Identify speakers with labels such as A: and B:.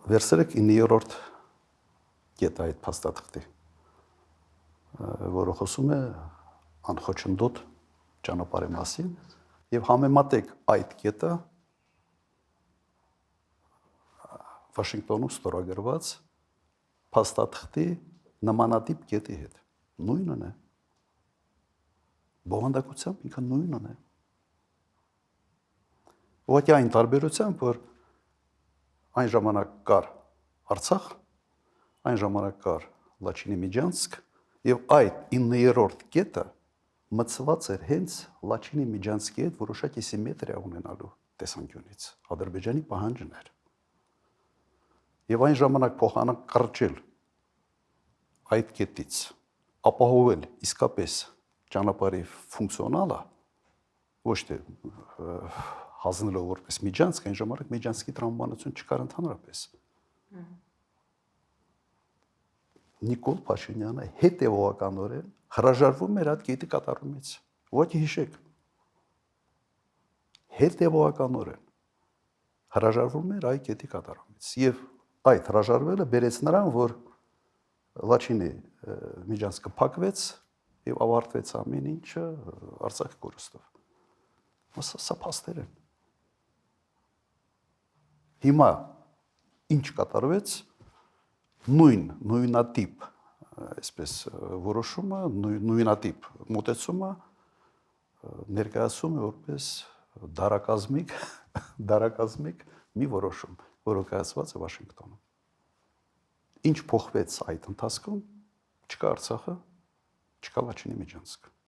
A: Վերցրեք 9-րդ կետը այդ փաստաթղթի, որը խոսում է անխոչնդոտ ճանապարհի մասին, եւ համեմատեք այդ կետը Վաշինգտոնում ստորագրված փաստաթղթի նմանատիպ կետի հետ։ Նույնն է։ Բովանդակությամբ ինքը նույնն է։ Ուղղակի այն տարբերությամբ, որ այն ժամանակ կար Արցախ, այն ժամանակ կար Լաչինի Միջանցք, եւ այդ 9-րդ կետը մցված էր հենց Լաչինի Միջանցքի հետ որոշակի սիմետրիա ունենալու տեսանկյունից։ Ադրբեջանի պահանջն էր։ Եվ այն ժամանակ փոխանակ կրճել այդ կետից, ապահովել իսկապես ճանապարհի ֆունկցիոնալը, ոչ թե հանձնելով որպես Միջանցք, այն ժամանակ Միջանցքի տրամաբանություն չկար ընդհանրապես։ Նիկոլ Փաշինյանը հետևողականորեն հրաժարվում էր այդ կետի կատարումից։ Ուղղակի հիշեք։ Հետևողականորեն հրաժարվում էր այդ կետի կատարումից։ Եվ այդ հրաժարվելը բերեց նրան, որ Լաչինի Միջանցքը փակվեց եւ ավարտվեց ամեն ինչը Արցախի կորստով։ Սա փաստեր են։ Հիմա ինչ կատարվեց, նույնատիպ, այսպես որոշումը, նույնատիպ մոտեցումը ներկայացում է որպես դարակազմիկ մի որոշում, որը կայացված է Վաշինգտոնում։ Ինչ փոխվեց այդ ընթացքում, չկա Արցախը, չկա Լաչինի Միջանցքը։